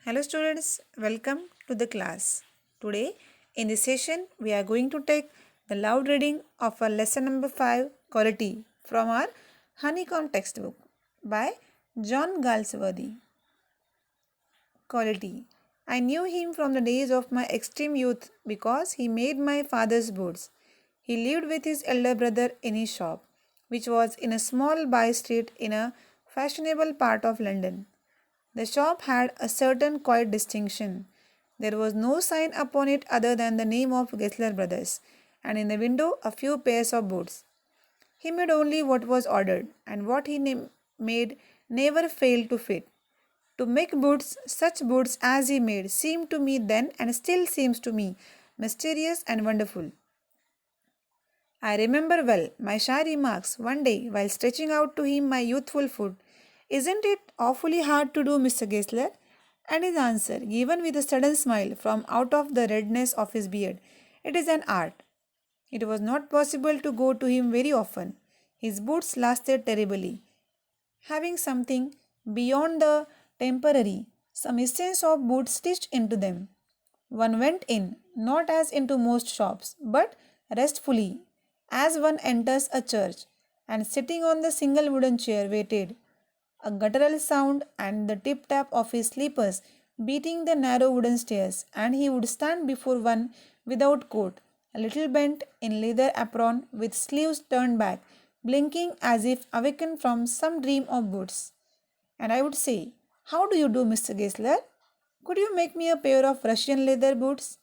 Hello students, welcome to the class. Today in this session we are going to take the loud reading of our lesson number 5 quality from our Honeycomb textbook by John Galsworthy. Quality. I knew him from the days of my extreme youth because he made my father's boots. He lived with his elder brother in his shop, which was in a small by street in a fashionable part of London. The shop had a certain quiet distinction. There was no sign upon it other than the name of Gessler Brothers, and in the window a few pairs of boots. He made only what was ordered, and what he made never failed to fit. To make boots, such boots as he made, seemed to me then and still seems to me mysterious and wonderful. I remember well my shy remarks one day while stretching out to him my youthful foot. Isn't it awfully hard to do, Mr. Gessler? And his answer, given with a sudden smile from out of the redness of his beard, it is an art. It was not possible to go to him very often. His boots lasted terribly, having something beyond the temporary, some essence of boots stitched into them. One went in, not as into most shops, but restfully, as one enters a church, and sitting on the single wooden chair waited, a guttural sound and the tip tap of his slippers beating the narrow wooden stairs, and he would stand before one without coat, a little bent in leather apron with sleeves turned back, blinking as if awakened from some dream of boots. And I would say, "How do you do, Mr. Gessler? Could you make me a pair of Russian leather boots?"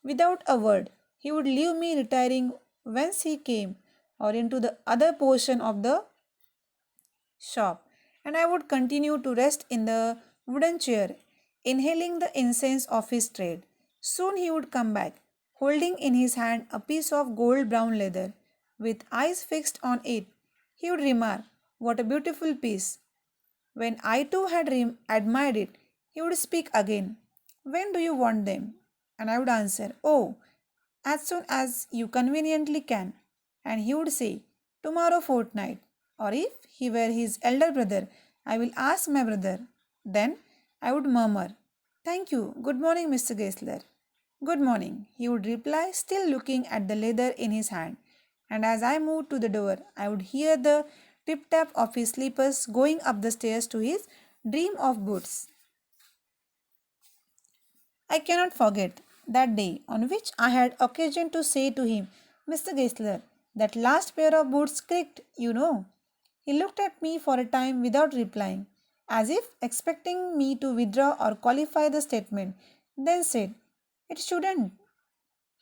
Without a word, he would leave me retiring whence he came or into the other portion of the shop, and I would continue to rest in the wooden chair, inhaling the incense of his trade. Soon he would come back, holding in his hand a piece of gold brown leather. With eyes fixed on it, he would remark, "What a beautiful piece!" When I too had admired it, he would speak again, "When do you want them?" And I would answer, "Oh, as soon as you conveniently can." And he would say, "Tomorrow fortnight." Or if he were his elder brother, "I will ask my brother." Then I would murmur, "Thank you. Good morning, Mr. Gessler." "Good morning," he would reply, still looking at the leather in his hand. And as I moved to the door, I would hear the tip tap of his slippers going up the stairs to his dream of boots. I cannot forget that day on which I had occasion to say to him, "Mr. Gessler, that last pair of boots creaked, you know." He looked at me for a time without replying, as if expecting me to withdraw or qualify the statement, then said, "It shouldn't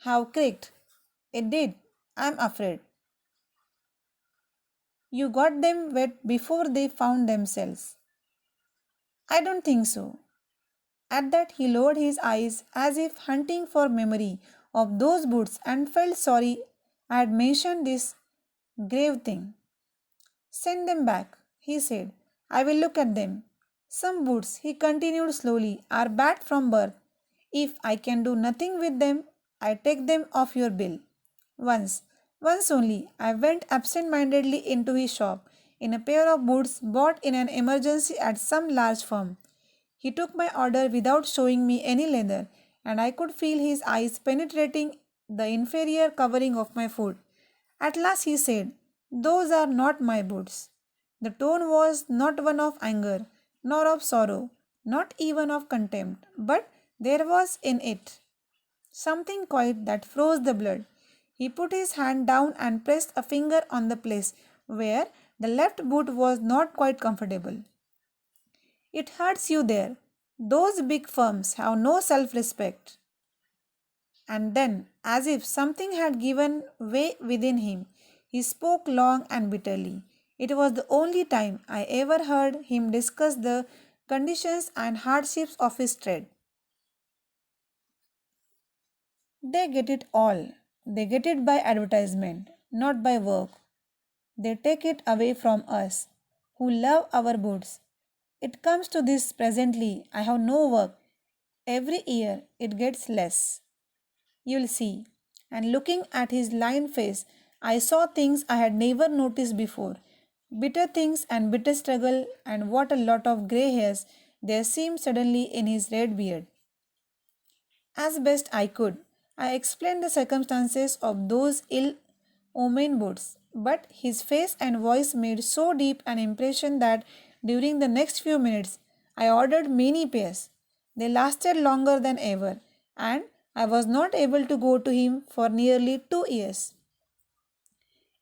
have creaked." "It did, I'm afraid." "You got them wet before they found themselves." "I don't think so." At that he lowered his eyes as if hunting for memory of those boots and felt sorry I had mentioned this grave thing. "Send them back," he said. "I will look at them. Some boots," he continued slowly, "are bad from birth. If I can do nothing with them, I take them off your bill." Once, once only, I went absent-mindedly into his shop in a pair of boots bought in an emergency at some large firm. He took my order without showing me any leather, and I could feel his eyes penetrating the inferior covering of my foot. At last he said, "Those are not my boots." The tone was not one of anger, nor of sorrow, not even of contempt, but there was in it something quiet that froze the blood. He put his hand down and pressed a finger on the place where the left boot was not quite comfortable. "It hurts you there. Those big firms have no self respect." And then, as if something had given way within him, he spoke long and bitterly. It was the only time I ever heard him discuss the conditions and hardships of his trade. They get it all. They get it by advertisement, not by work. They take it away from us, who love our boots. It comes to this presently. I have no work. Every year it gets less. You'll see. And looking at his lined face, I saw things I had never noticed before. Bitter things and bitter struggle, and what a lot of grey hairs there seemed suddenly in his red beard. As best I could, I explained the circumstances of those ill omened boots, but his face and voice made so deep an impression that during the next few minutes I ordered many pairs. They lasted longer than ever, and I was not able to go to him for nearly 2 years.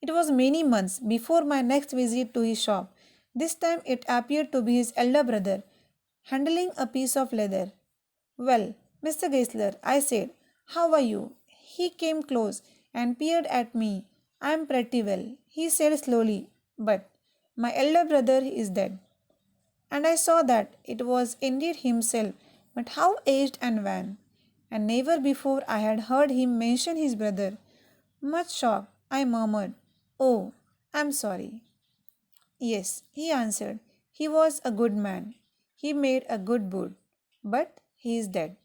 It was many months before my next visit to his shop. This time it appeared to be his elder brother, handling a piece of leather. Well, Mr. Geisler, I said, how are you? He came close and peered at me. I am pretty well, he said slowly, but my elder brother is dead. And I saw that it was indeed himself, but how aged and wan. And never before I had heard him mention his brother. Much shocked, I murmured, oh, I'm sorry. Yes, he answered, he was a good man. He made a good boot. But he is dead.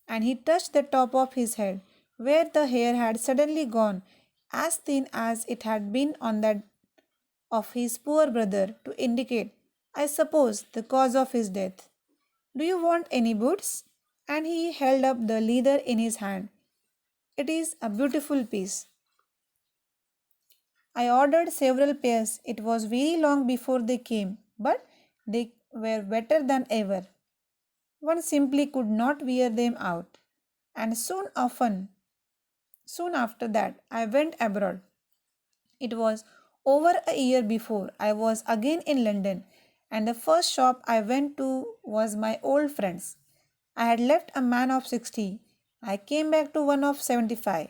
And he touched the top of his head, where the hair had suddenly gone, as thin as it had been on that of his poor brother, to indicate, I suppose, the cause of his death. Do you want any boots? And he held up the leather in his hand. It is a beautiful piece. I ordered several pairs. It was very long before they came, but they were better than ever. One simply could not wear them out. And soon after that, I went abroad. It was over a year before I was again in London, and the first shop I went to was my old friend's. I had left a man of 60. I came back to one of 75,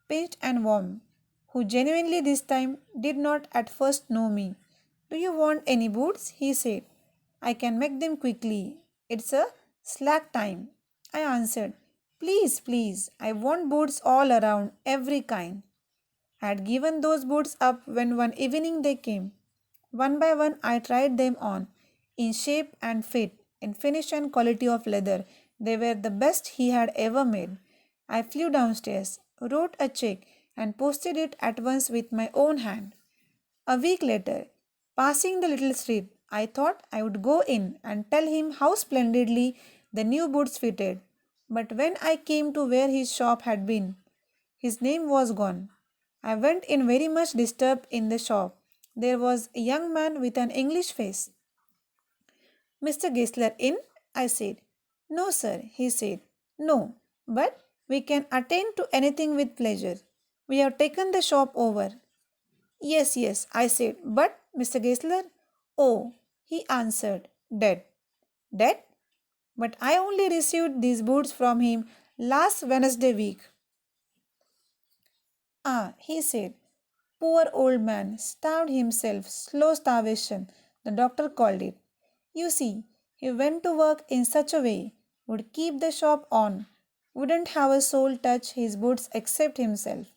pinched and warm, who genuinely this time did not at first know me. Do you want any boots? He said. I can make them quickly. It's a slack time. I answered, please, please, I want boots all around, every kind. I had given those boots up when one evening they came. One by one I tried them on, in shape and fit, in finish and quality of leather. They were the best he had ever made. I flew downstairs, wrote a check, and posted it at once with my own hand. A week later, passing the little street, I thought I would go in and tell him how splendidly the new boots fitted. But when I came to where his shop had been, his name was gone. I went in very much disturbed in the shop. There was a young man with an English face. Mr. Geisler in? I said. No, sir, he said. No, but we can attend to anything with pleasure. We have taken the shop over. Yes, yes, I said. But, Mr. Geisler? Oh, he answered. Dead. Dead? But I only received these boots from him last Wednesday week. Ah, he said. Poor old man, starved himself, slow starvation, the doctor called it. You see, he went to work in such a way, would keep the shop on, wouldn't have a soul touch his boots except himself.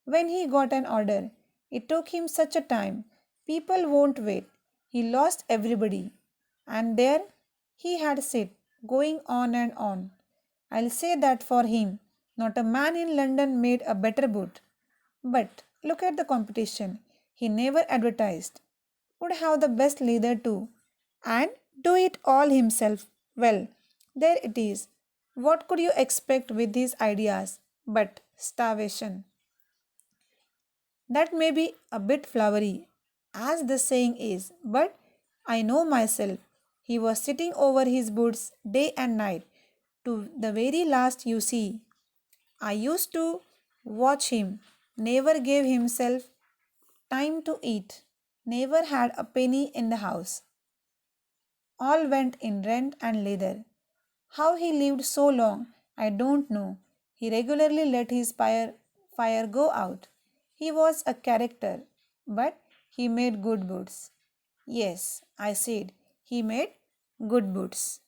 When he got an order, it took him such a time. People won't wait. He lost everybody. And there he had sit, going on and on. I'll say that for him. Not a man in London made a better boot. But look at the competition. He never advertised. Would have the best leather too. And do it all himself. Well, there it is. What could you expect with these ideas? But starvation. That may be a bit flowery, as the saying is, but I know myself. He was sitting over his boots day and night, to the very last you see. I used to watch him, never gave himself time to eat, never had a penny in the house. All went in rent and leather. How he lived so long, I don't know. He regularly let his fire go out. He was a character, but he made good boots. Yes, I said, he made good boots.